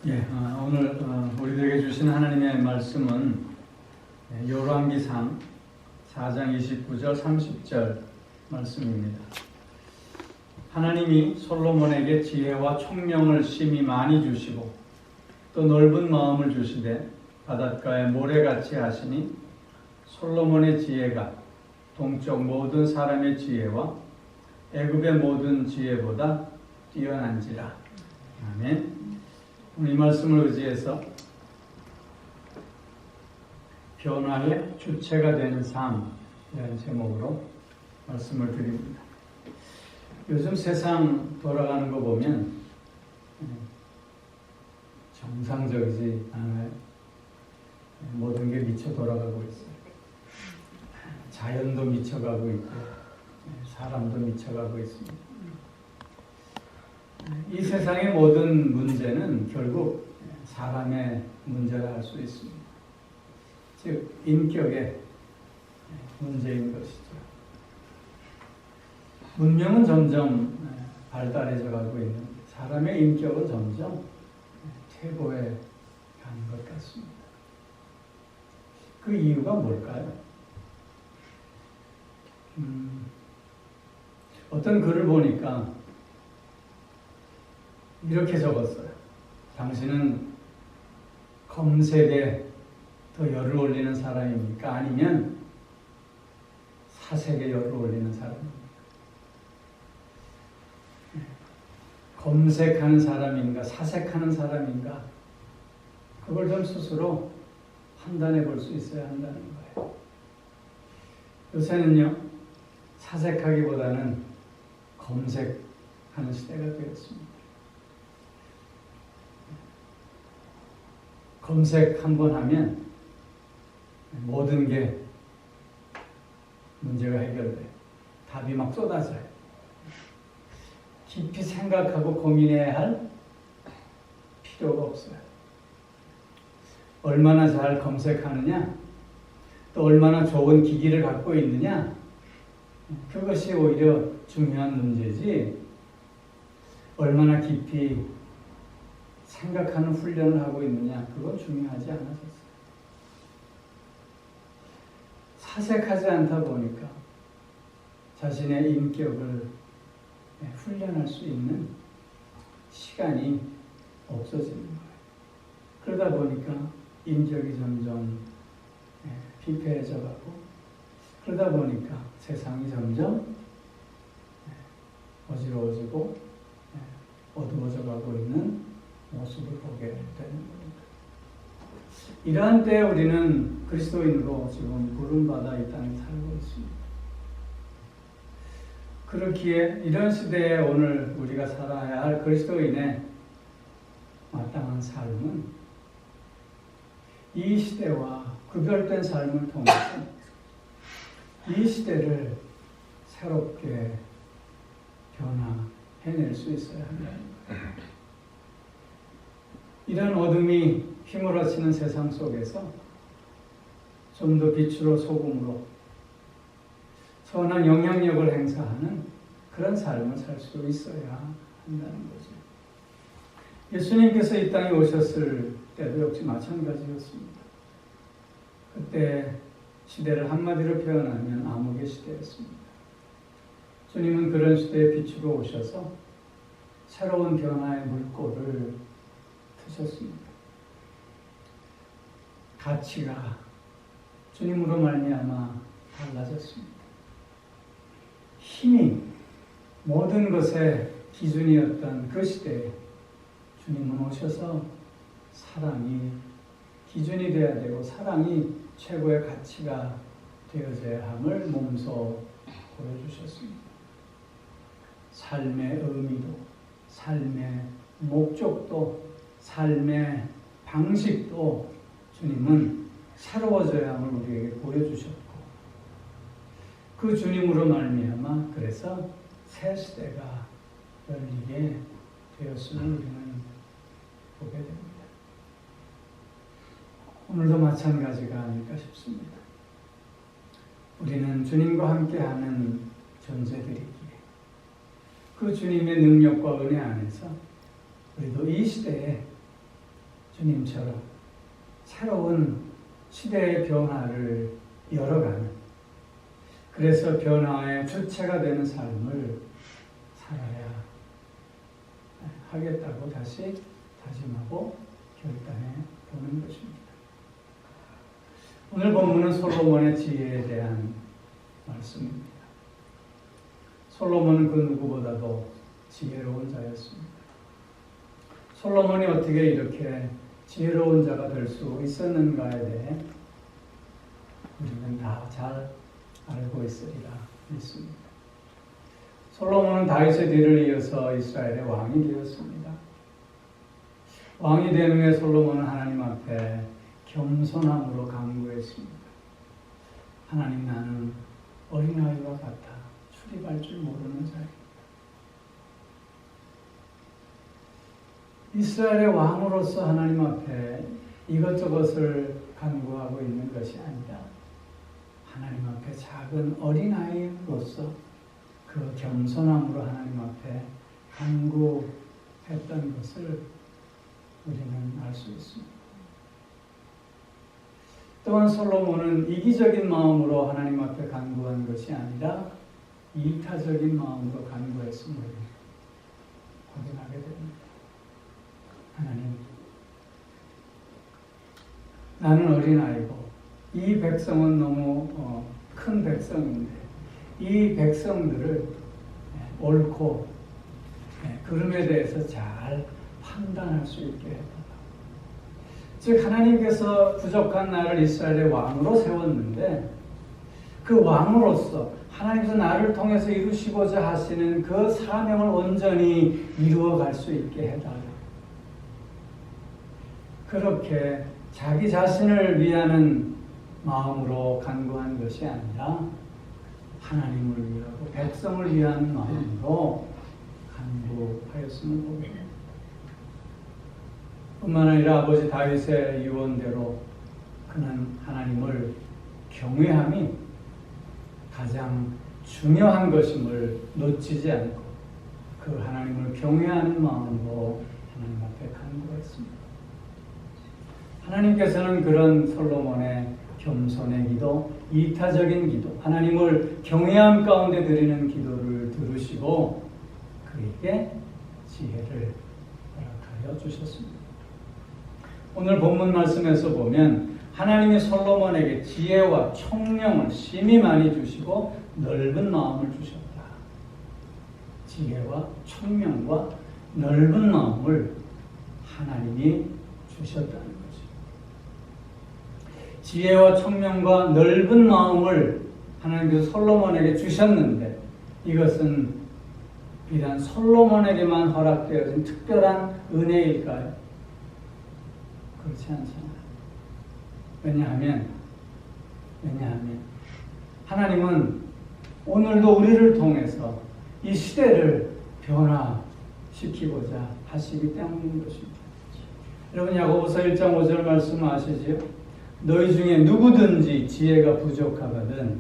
오늘 우리들에게 주신 하나님의 말씀은 열왕기상 4장 29절 30절 말씀입니다. 하나님이 솔로몬에게 지혜와 총명을 심히 많이 주시고 또 넓은 마음을 주시되 바닷가에 모래같이 하시니 솔로몬의 지혜가 동쪽 모든 사람의 지혜와 애굽의 모든 지혜보다 뛰어난지라. 아멘. 이 말씀을 의지해서 변화의 주체가 되는 삶이라는 제목으로 말씀을 드립니다. 요즘 세상 돌아가는 거 보면 정상적이지 않아요. 모든 게 미쳐 돌아가고 있어요. 자연도 미쳐가고 있고 사람도 미쳐가고 있습니다. 이 세상의 모든 문제는 결국 사람의 문제라 할 수 있습니다. 즉 인격의 문제인 것이죠. 문명은 점점 발달해져 가고 있는데 사람의 인격은 점점 퇴보해 가는 것 같습니다. 그 이유가 뭘까요? 어떤 글을 보니까 이렇게 적었어요. 당신은 검색에 더 열을 올리는 사람입니까? 아니면 사색에 열을 올리는 사람입니까? 검색하는 사람인가? 사색하는 사람인가? 그걸 좀 스스로 판단해 볼 수 있어야 한다는 거예요. 요새는요, 사색하기보다는 검색하는 시대가 되었습니다. 검색 한번 하면 모든 게 문제가 해결돼요. 답이 막 쏟아져요. 깊이 생각하고 고민해야 할 필요가 없어요. 얼마나 잘 검색하느냐, 또 얼마나 좋은 기기를 갖고 있느냐, 그것이 오히려 중요한 문제지, 얼마나 깊이 생각하는 훈련을 하고 있느냐, 그건 중요하지 않아졌어요. 사색하지 않다 보니까 자신의 인격을 훈련할 수 있는 시간이 없어지는 거예요. 그러다 보니까 인격이 점점 피폐해져 가고, 그러다 보니까 세상이 점점 어지러워지고 어두워져 가고 있는 모습을 보게 되는 겁니다. 이러한 때에 우리는 그리스도인으로 지금 부름받아 이 땅에 살고 있습니다. 그렇기에 이런 시대에 오늘 우리가 살아야 할 그리스도인의 마땅한 삶은 이 시대와 구별된 삶을 통해서 이 시대를 새롭게 변화해낼 수 있어야 합니다. 이런 어둠이 휘몰아치는 세상 속에서 좀 더 빛으로 소금으로 선한 영향력을 행사하는 그런 삶을 살 수 있어야 한다는 거죠. 예수님께서 이 땅에 오셨을 때도 역시 마찬가지였습니다. 그때 시대를 한마디로 표현하면 암흑의 시대였습니다. 주님은 그런 시대의 빛으로 오셔서 새로운 변화의 물꼬를 트셨습니다. 가치가 주님으로 말미암아 달라졌습니다. 힘이 모든 것의 기준이었던 그 시대에 주님은 오셔서 사랑이 기준이 되어야 되고 사랑이 최고의 가치가 되어져야 함을 몸소 보여주셨습니다. 삶의 의미도, 삶의 목적도, 삶의 방식도 주님은 새로워져야 함을 우리에게 보여주셨고, 그 주님으로 말미암아 그래서 새 시대가 열리게 되었음을 우리는 보게 됩니다. 오늘도 마찬가지가 아닐까 싶습니다. 우리는 주님과 함께하는 존재들이기에 그 주님의 능력과 은혜 안에서 우리도 이 시대에 주님처럼 새로운 시대의 변화를 열어가는, 그래서 변화의 주체가 되는 삶을 살아야 하겠다고 다시 다짐하고 결단해 보는 것입니다. 오늘 본문은 솔로몬의 지혜에 대한 말씀입니다. 솔로몬은 그 누구보다도 지혜로운 자였습니다. 솔로몬이 어떻게 이렇게 지혜로운 자가 될 수 있었는가에 대해 우리는 다 잘 알고 있으리라 믿습니다. 솔로몬은 다윗의 뒤를 이어서 이스라엘의 왕이 되었습니다. 왕이 된 후에 솔로몬은 하나님 앞에 겸손함으로 간구했습니다. 하나님, 나는 어린아이와 같아 출입할 줄 모르는 자입니다. 이스라엘의 왕으로서 하나님 앞에 이것저것을 간구하고 있는 것이 아니라 하나님 앞에 작은 어린아이로서 그 겸손함으로 하나님 앞에 간구했던 것을 우리는 알 수 있습니다. 또한 솔로몬은 이기적인 마음으로 하나님 앞에 간구한 것이 아니라 이타적인 마음으로 간구했음을 확인하게 됩니다. 하나님, 나는 어린아이고 이 백성은 너무 큰 백성인데 이 백성들을 옳고 그름에 대해서 잘 판단할 수 있게 해달라. 즉 하나님께서 부족한 나를 이스라엘의 왕으로 세웠는데 그 왕으로서 하나님께서 나를 통해서 이루시고자 하시는 그 사명을 온전히 이루어갈 수 있게 해달라. 그렇게 자기 자신을 위하는 마음으로 간구한 것이 아니라 하나님을 위하고 백성을 위한 마음으로 간구하였음을 보입니다. 뿐만 아니라 아버지 다윗의 유언대로 그는 하나님을 경외함이 가장 중요한 것임을 놓치지 않고 그 하나님을 경외하는 마음으로 하나님 앞에 간구했습니다. 하나님께서는 그런 솔로몬의 겸손의 기도, 이타적인 기도, 하나님을 경외함 가운데 드리는 기도를 들으시고 그에게 지혜를 허락하여 주셨습니다. 오늘 본문 말씀에서 보면 하나님이 솔로몬에게 지혜와 총명을 심히 많이 주시고 넓은 마음을 주셨다. 지혜와 총명과 넓은 마음을 하나님이 주셨다는 거죠. 지혜와 총명과 넓은 마음을 하나님께서 솔로몬에게 주셨는데 이것은 비단 솔로몬에게만 허락되어진 특별한 은혜일까요? 그렇지 않잖아요. 왜냐하면 하나님은 오늘도 우리를 통해서 이 시대를 변화시키고자 하시기 때문인 것입니다. 여러분 야고보서 1장 5절 말씀 아시지요? 너희 중에 누구든지 지혜가 부족하거든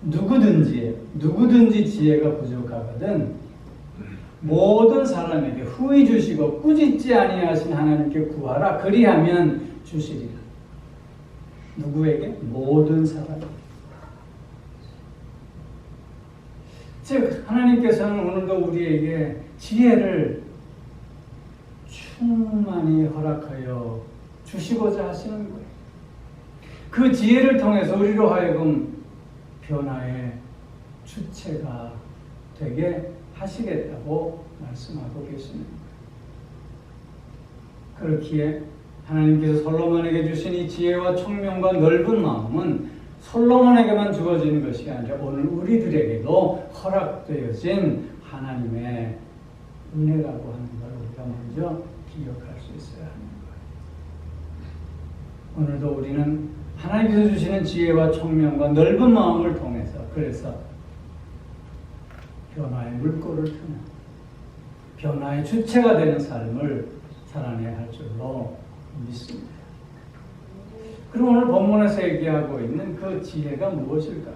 누구든지 지혜가 부족하거든 모든 사람에게 후히 주시고 꾸짖지 아니하신 하나님께 구하라. 그리하면 주시리라. 누구에게? 모든 사람. 즉 하나님께서는 오늘도 우리에게 지혜를 충만히 허락하여 주시고자 하시는 거예요. 그 지혜를 통해서 우리로 하여금 변화의 주체가 되게 하시겠다고 말씀하고 계시는 거예요. 그렇기에 하나님께서 솔로몬에게 주신 이 지혜와 총명과 넓은 마음은 솔로몬에게만 주어지는 것이 아니라 오늘 우리들에게도 허락되어진 하나님의 은혜라고 하는 걸 우리가 먼저 기억할 수 있어야 하는 거예요. 오늘도 우리는 하나님께서 주시는 지혜와 총명과 넓은 마음을 통해서 그래서 변화의 물꼬를 트는 변화의 주체가 되는 삶을 살아내야 할 줄로 믿습니다. 그럼 오늘 본문에서 얘기하고 있는 그 지혜가 무엇일까?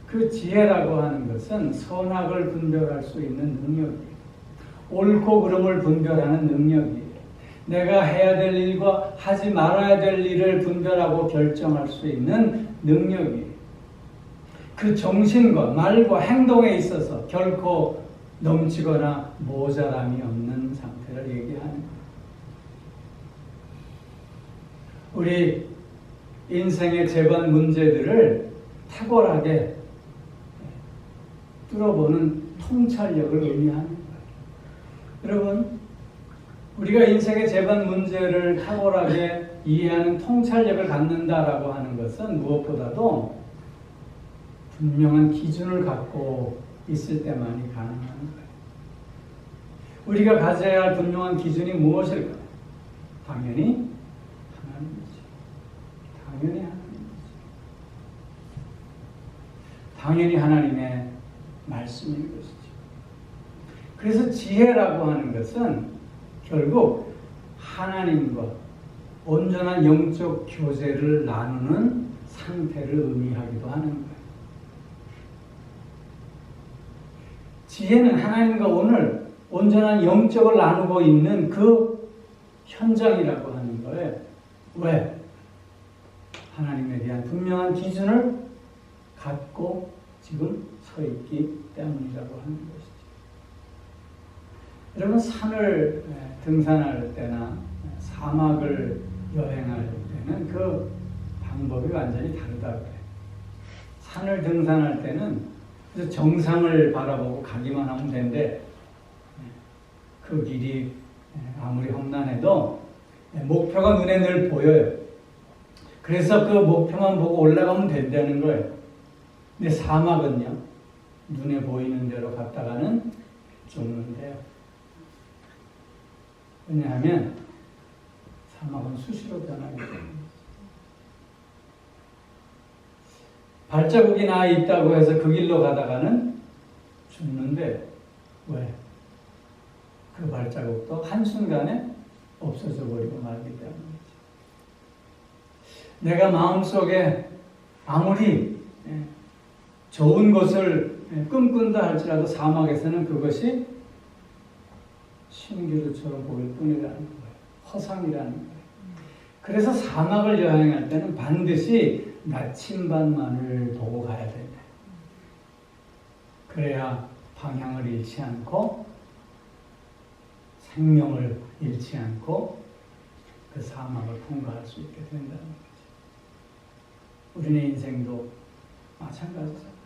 그 지혜라고 하는 것은 선악을 분별할 수 있는 능력이에요. 옳고 그름을 분별하는 능력이에요. 내가 해야 될 일과 하지 말아야 될 일을 분별하고 결정할 수 있는 능력이에요. 그 정신과 말과 행동에 있어서 결코 넘치거나 모자람이 없는 상태를 얘기하는 거예요. 우리 인생의 재반 문제들을 탁월하게 뚫어보는 통찰력을 의미하는 거예요. 여러분, 우리가 인생의 재반 문제를 탁월하게 이해하는 통찰력을 갖는다라고 하는 것은 무엇보다도 분명한 기준을 갖고 있을 때만이 가능한 거예요. 우리가 가져야 할 분명한 기준이 무엇일까요? 당연히 하나님이죠. 당연히 하나님이죠. 당연히 하나님의 말씀인 것이죠. 그래서 지혜라고 하는 것은 결국 하나님과 온전한 영적 교제를 나누는 상태를 의미하기도 하는 거예요. 지혜는 하나님과 오늘 온전한 영적을 나누고 있는 그 현장이라고 하는 거예요. 왜? 하나님에 대한 분명한 기준을 갖고 지금 서 있기 때문이라고 하는 것이죠. 여러분, 산을 등산할 때나 사막을 여행할 때는 그 방법이 완전히 다르다고 해요. 산을 등산할 때는 정상을 바라보고 가기만 하면 되는데 그 길이 아무리 험난해도 목표가 눈에 늘 보여요. 그래서 그 목표만 보고 올라가면 된다는 거예요. 근데 사막은요, 눈에 보이는 대로 갔다가는 죽는데요. 왜냐하면 사막은 수시로 변하기 때문에. 발자국이 나 있다고 해서 그 길로 가다가는 죽는데, 왜? 그 발자국도 한순간에 없어져 버리고 말기 때문이죠. 내가 마음속에 아무리 좋은 것을 꿈꾼다 할지라도 사막에서는 그것이 신기루처럼 보일 뿐이라는 거예요. 허상이라는 거예요. 그래서 사막을 여행할 때는 반드시 나침반만을 보고 가야 된다. 그래야 방향을 잃지 않고 생명을 잃지 않고 그 사막을 통과할 수 있게 된다는 거죠. 우리의 인생도 마찬가지죠.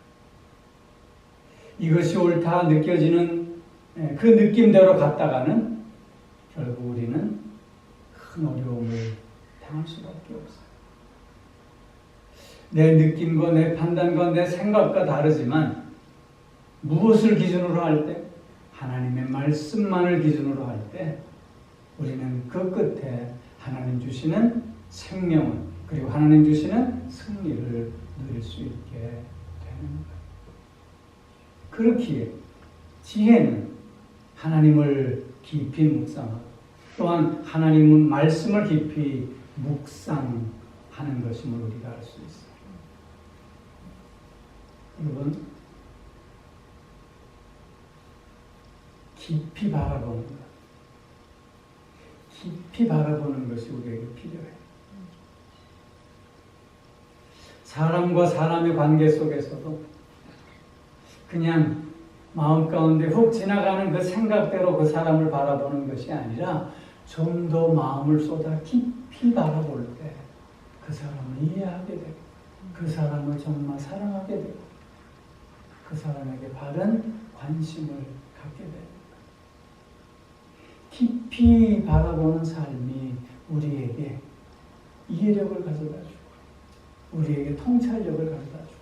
이것이 옳다 느껴지는 그 느낌대로 갔다가는 결국 우리는 큰 어려움을 당할 수밖에 없어요. 내 느낌과 내 판단과 내 생각과 다르지만 무엇을 기준으로 할 때? 하나님의 말씀만을 기준으로 할 때 우리는 그 끝에 하나님 주시는 생명을 그리고 하나님 주시는 승리를 누릴 수 있게 되는 거예요. 그렇기에 지혜는 하나님을 깊이 묵상하고 또한 하나님은 말씀을 깊이 묵상하는 것임을 우리가 알 수 있어요. 여러분, 깊이 바라보는 것, 깊이 바라보는 것이 우리에게 필요해요. 사람과 사람의 관계 속에서도 그냥 마음 가운데 훅 지나가는 그 생각대로 그 사람을 바라보는 것이 아니라 좀 더 마음을 쏟아 깊이 바라볼 때 그 사람을 이해하게 되고 그 사람을 정말 사랑하게 되고 그 사람에게 바른 관심을 갖게 됩니다. 깊이 바라보는 삶이 우리에게 이해력을 가져다 주고 우리에게 통찰력을 가져다 주고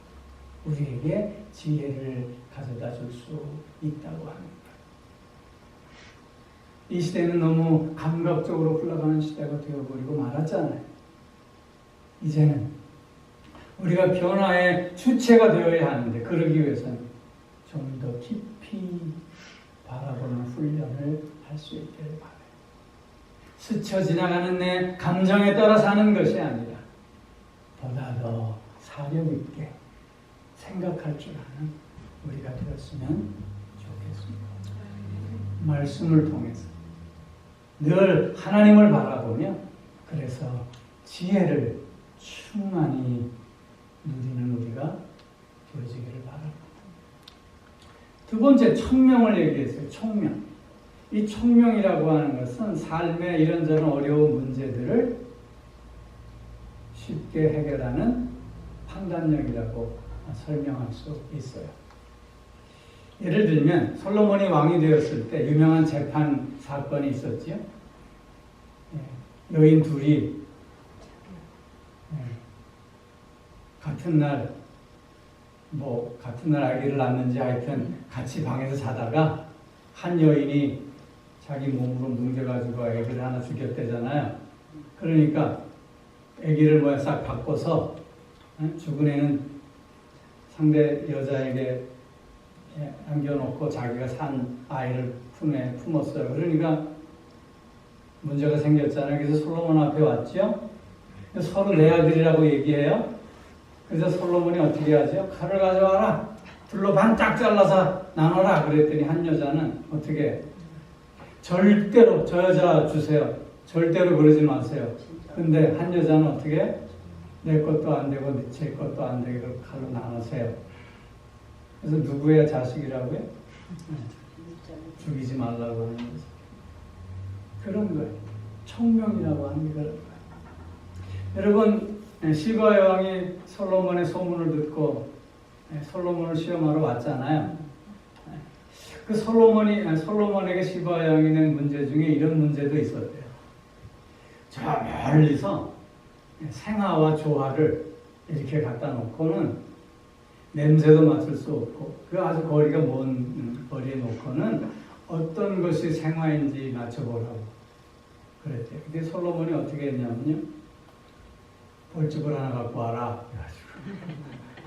우리에게 지혜를 가져다 줄 수 있다고 합니다. 이 시대는 너무 감각적으로 흘러가는 시대가 되어버리고 말았잖아요. 이제는 우리가 변화의 주체가 되어야 하는데 그러기 위해서는 좀 더 깊이 바라보는 훈련을 할 수 있기를 바라요. 스쳐 지나가는 내 감정에 따라 사는 것이 아니라 보다 더 사력 있게 생각할 줄 아는 우리가 되었으면 좋겠습니다. 말씀을 통해서 늘 하나님을 바라보며 그래서 지혜를 충만히 누리는 우리가 되어지기를 바랍니다. 두 번째, 청명을 얘기했어요. 청명. 이 청명이라고 하는 것은 삶의 이런저런 어려운 문제들을 쉽게 해결하는 판단력이라고 설명할 수 있어요. 예를 들면 솔로몬이 왕이 되었을 때 유명한 재판 사건이 있었지요. 여인 둘이 같은 날 아기를 낳는지 하여튼 같이 방에서 자다가 한 여인이 자기 몸으로 뭉개가지고 아기를 하나 죽였대잖아요. 그러니까 아기를 싹 바꿔서 죽은 애는 상대 여자에게 안겨놓고 자기가 산 아이를 품에 품었어요. 그러니까 문제가 생겼잖아요. 그래서 솔로몬 앞에 왔죠. 서로 내 아들이라고 얘기해요. 그래서 솔로몬이 어떻게 하죠? 칼을 가져와라. 둘로 반짝 잘라서 나눠라. 그랬더니 한 여자는 어떻게? 절대로 저 여자 주세요. 절대로 그러지 마세요. 근데 한 여자는 어떻게? 내 것도 안 되고 제 것도 안 되고 칼로 나누세요. 그래서 누구의 자식이라고요? 죽이지 말라고 하는 거죠. 그런 거예요. 청명이라고 하는 게 그런 거예요. 여러분, 시바 여왕이 솔로몬의 소문을 듣고 솔로몬을 시험하러 왔잖아요. 그 솔로몬에게 시바 여왕이 낸 문제 중에 이런 문제도 있었대요. 저 멀리서 생화와 조화를 이렇게 갖다 놓고는 냄새도 맡을 수 없고 그 아주 거리가 먼 거리에 놓고는 어떤 것이 생화인지 맞춰보라고 그랬대요. 근데 솔로몬이 어떻게 했냐면요. 벌집을 하나 갖고 와라. 그래가지고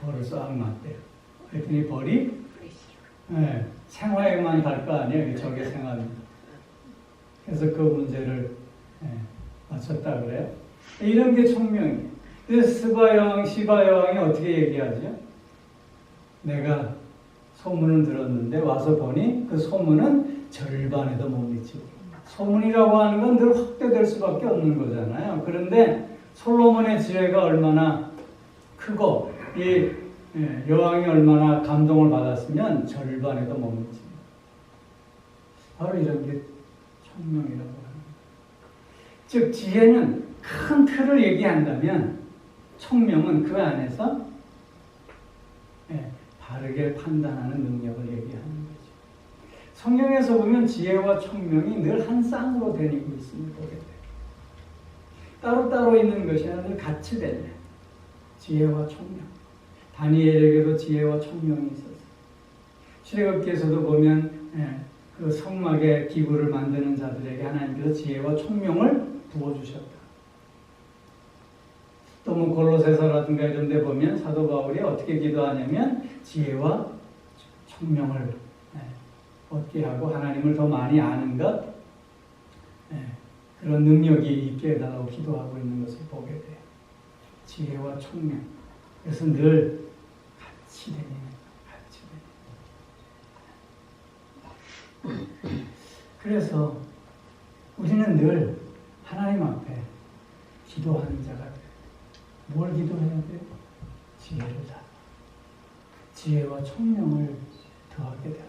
벌을 싹 맞대요. 그랬더니 벌이 생화에만 갈 거 아니에요. 저게 생화입니다. 그래서 그 문제를 맞췄다 그래요. 이런 게 청명이에요. 그래서 시바 여왕이 어떻게 얘기하죠? 내가 소문을 들었는데 와서 보니 그 소문은 절반에도 못 미치고 소문이라고 하는 건 늘 확대될 수밖에 없는 거잖아요. 그런데 솔로몬의 지혜가 얼마나 크고 이 여왕이 얼마나 감동을 받았으면 절반에도 못 미칩니다. 바로 이런 게 청명이라고 하는 거예요. 즉 지혜는 큰 틀을 얘기한다면 청명은 그 안에서 바르게 판단하는 능력을 얘기하는 거죠. 성경에서 보면 지혜와 청명이 늘 한 쌍으로 다니고 있음을 보게 돼요. 따로따로 있는 것이 아니라 늘 같이 되네. 지혜와 청명. 다니엘에게도 지혜와 청명이 있었어요. 출애굽기에서도 보면 그 성막의 기구를 만드는 자들에게 하나님께서 지혜와 청명을 부어주셨다. 또 뭐 골로새서라든가 이런 데 보면 사도 바울이 어떻게 기도하냐면 지혜와 청명을 얻게 하고 하나님을 더 많이 아는 것 그런 능력이 있게 해달라고 기도하고 있는 것을 보게 돼요. 지혜와 청명. 그래서 늘 같이 되는 그래서 우리는 늘 하나님 앞에 기도하는 자가 돼요. 뭘 기도해야 돼요? 지혜를 다. 지혜와 청명을 더하게 돼요.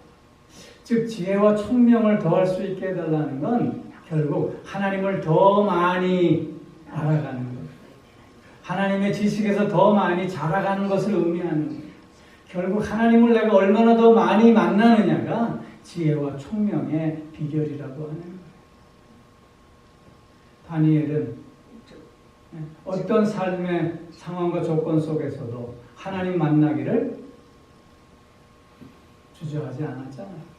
즉 지혜와 청명을 더할 수 있게 해달라는 건 결국 하나님을 더 많이 알아가는 것. 하나님의 지식에서 더 많이 자라가는 것을 의미하는 거예요. 결국 하나님을 내가 얼마나 더 많이 만나느냐가 지혜와 청명의 비결이라고 하는 거예요. 다니엘은 어떤 삶의 상황과 조건 속에서도 하나님 만나기를 주저하지 않았잖아요.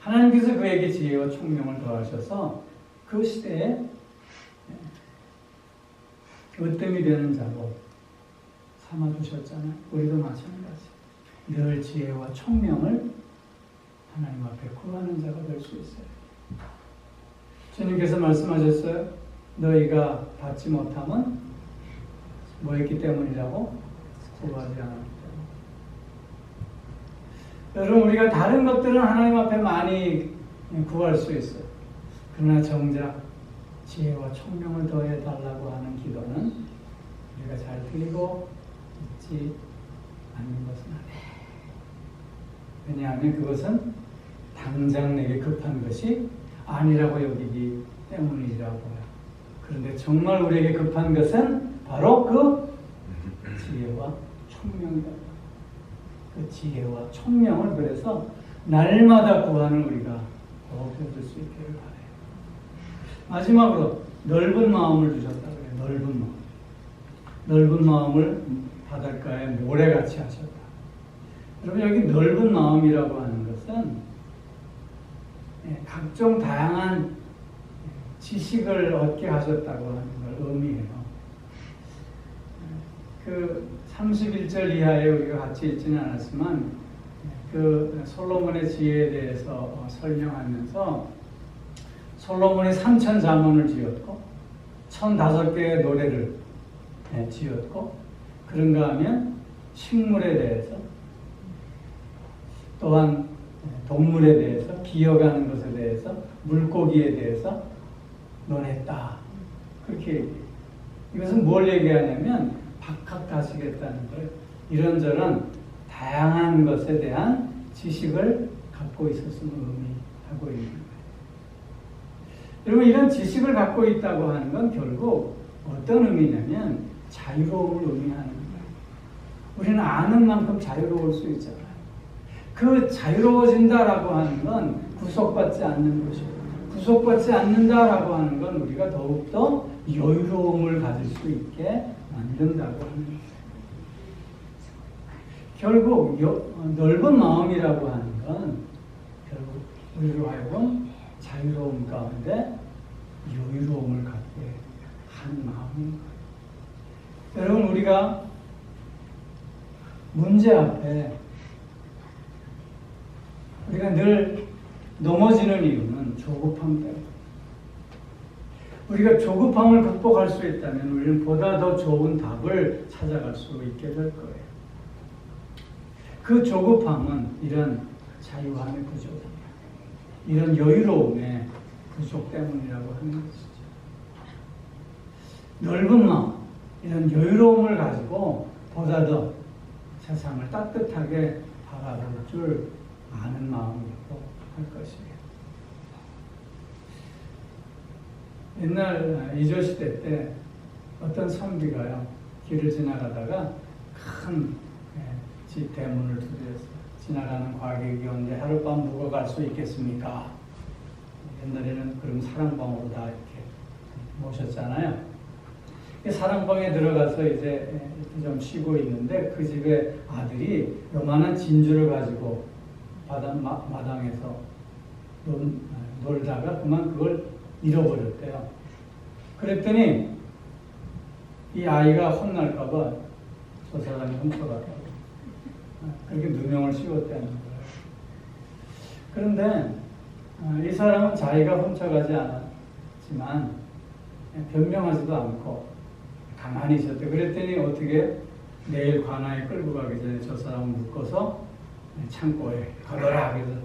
하나님께서 그에게 지혜와 청명을 더하셔서 그 시대에 으뜸이 되는 자로 삼아주셨잖아요. 우리도 마찬가지. 늘 지혜와 청명을 하나님 앞에 구하는 자가 될 수 있어요. 주님께서 말씀하셨어요. 너희가 받지 못함은 뭐였기 때문이라고? 구하지 않았기 때문에. 여러분 우리가 다른 것들은 하나님 앞에 많이 구할 수 있어요. 그러나 정작 지혜와 총명을 더해달라고 하는 기도는 우리가 잘 들리고 있지 않는 것은 아니에요. 왜냐하면 그것은 당장 내게 급한 것이 아니라고 여기기 때문이라고요. 그런데 정말 우리에게 급한 것은 바로 그 지혜와 총명이다. 그 지혜와 총명을 그래서 날마다 구하는 우리가 더 얻을 수 있기를 바라요. 마지막으로 넓은 마음을 주셨다 그래요. 넓은 마음. 넓은 마음을 바닷가에 모래같이 하셨다. 여러분 여기 넓은 마음이라고 하는 것은 각종 다양한 지식을 얻게 하셨다고 하는 걸 의미해요. 그 31절 이하에 우리가 같이 읽지는 않았지만 그 솔로몬의 지혜에 대해서 설명하면서 솔로몬이 3,000자문을 지었고 1,005개의 노래를 지었고 그런가 하면 식물에 대해서 또한 동물에 대해서 기어가는 것에 대해서 물고기에 대해서 논했다. 그렇게 얘기해요. 이것은 뭘 얘기하냐면 박학다시겠다는 거예요. 이런저런 다양한 것에 대한 지식을 갖고 있었음을 의미하고 있는 거예요. 여러분 이런 지식을 갖고 있다고 하는 건 결국 어떤 의미냐면 자유로움을 의미하는 거예요. 우리는 아는 만큼 자유로울 수 있잖아요. 그 자유로워진다라고 하는 건 구속받지 않는 것이고 구속받지 않는다라고 하는 건 우리가 더욱더 여유로움을 가질 수 있게 만든다고 하는 거예요. 결국 넓은 마음이라고 하는 건 결국 우리로 하여금 자유로움 가운데 여유로움을 갖게 하는 마음인 거예요. 여러분 우리가 문제 앞에 우리가 늘 넘어지는 이유는 조급함 때문에. 우리가 조급함을 극복할 수 있다면 우리는 보다 더 좋은 답을 찾아갈 수 있게 될 거예요. 그 조급함은 이런 자유함의 부족, 이런 여유로움의 부족 때문이라고 하는 것이죠. 넓은 마음, 이런 여유로움을 가지고 보다 더 세상을 따뜻하게 바라볼 줄 아는 마음이라고 할 것이에요. 옛날 이조시대 때 어떤 선비가요 길을 지나가다가 큰 집 대문을 두드렸어요. 지나가는 과객이 오는데 하룻밤 묵어 갈 수 있겠습니까? 옛날에는 그럼 사랑방으로 다 이렇게 모셨잖아요. 사랑방에 들어가서 이제 좀 쉬고 있는데 그 집에 아들이 요만한 진주를 가지고 마당에서 놀다가 그만 그걸 잃어버렸대요. 그랬더니 이 아이가 혼날까봐 저 사람이 훔쳐갔다고 그렇게 누명을 씌웠다는 거예요. 그런데 이 사람은 자기가 훔쳐가지 않았지만 변명하지도 않고 가만히 있었대. 그랬더니 어떻게 내일 관아에 끌고 가기 전에 저 사람을 묶어서 창고에 가둬라. 그래서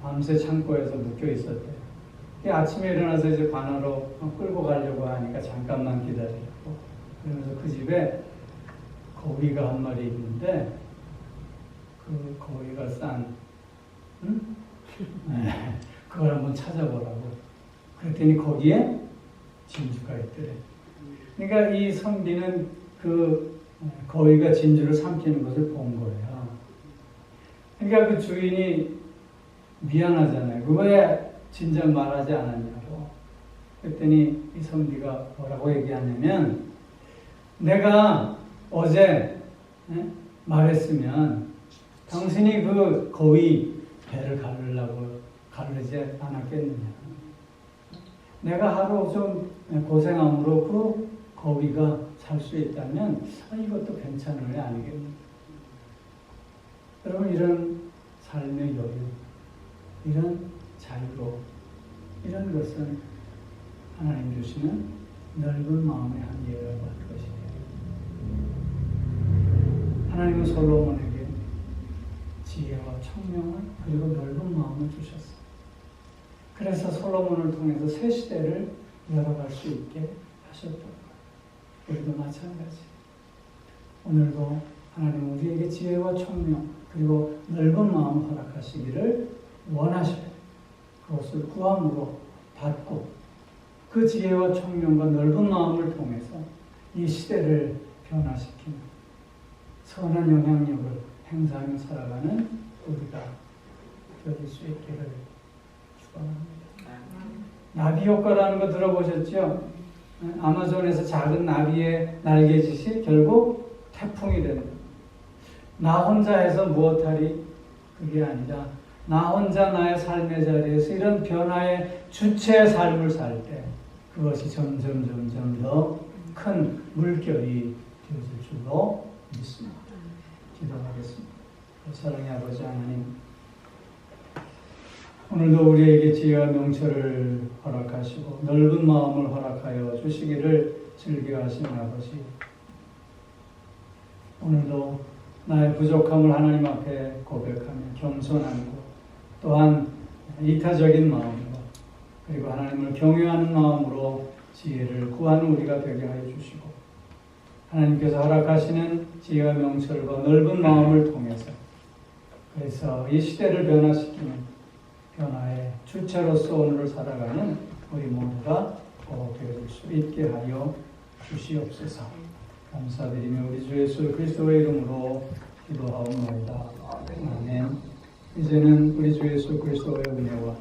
밤새 창고에서 묶여 있었대. 아침에 일어나서 이제 관아로 끌고 가려고 하니까 잠깐만 기다리고 그러면서 그 집에 거위가 한 마리 있는데 그 거위가 싼 그걸 한번 찾아보라고. 그랬더니 거기에 진주가 있더래. 그러니까 이 선비는 그 거위가 진주를 삼키는 것을 본 거예요. 그러니까 그 주인이 미안하잖아요. 왜 진작 말하지 않았냐고. 그랬더니 이 선비가 뭐라고 얘기하냐면 내가 어제 말했으면 당신이 그 거위 배를 가르지 않았겠느냐. 내가 하루 좀 고생함으로 그 거위가 살 수 있다면 이것도 괜찮은 게 아니겠느냐. 여러분 이런 삶의 여유, 이런 자유로 이런 것은 하나님 주시는 넓은 마음의 한계라고 할 것이에요. 하나님은 솔로몬에게 지혜와 청명을 그리고 넓은 마음을 주셨어요. 그래서 솔로몬을 통해서 새 시대를 열어갈 수 있게 하셨던 거예요. 우리도 마찬가지. 오늘도 하나님 우리에게 지혜와 총명 그리고 넓은 마음 허락하시기를 원하셔요. 그것을 구함으로 받고 그 지혜와 총명과 넓은 마음을 통해서 이 시대를 변화시키는 선한 영향력을 행사하며 살아가는 우리가 되어질 수 있기를 축원합니다. 나비 효과라는 거 들어보셨죠? 아마존에서 작은 나비의 날개짓이 결국 태풍이 된다. 나 혼자 해서 무엇하리? 그게 아니라 나 혼자 나의 삶의 자리에서 이런 변화의 주체의 삶을 살 때 그것이 점점 더 큰 물결이 되어질 줄로 믿습니다. 기도하겠습니다. 사랑의 아버지 하나님, 오늘도 우리에게 지혜와 명철을 허락하시고 넓은 마음을 허락하여 주시기를 즐겨하시는 아버지, 오늘도 나의 부족함을 하나님 앞에 고백하며 겸손한 것, 또한 이타적인 마음으로 그리고 하나님을 경외하는 마음으로 지혜를 구하는 우리가 되게 하여 주시고 하나님께서 허락하시는 지혜와 명철과 넓은 마음을 통해서 그래서 이 시대를 변화시키는 변화의 주체로서 오늘을 살아가는 우리 모두가 꼭 되어질 수 있게 하여 주시옵소서. 감사드리며 우리 주 예수 그리스도의 이름으로 기도하옵나이다. 아멘. 이제는 우리 주 예수 그리스도의 은혜와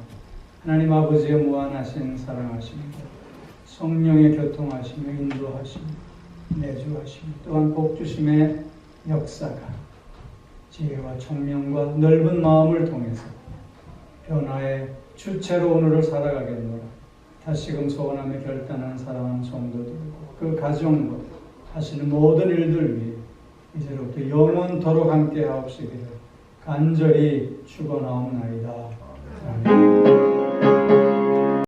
하나님 아버지의 무한하신 사랑하심과 성령의 교통하심과 인도하심, 내주하심, 또한 복주심의 역사가 지혜와 총명과 넓은 마음을 통해서 변화의 주체로 오늘을 살아가겠노라. 다시금 소원하며 결단하는 사랑하는 성도들과 그 가정과 하시는 모든 일들 위해 이제로부터 영원토록 함께 하옵시기를 간절히 축원하옵나이다. 아멘.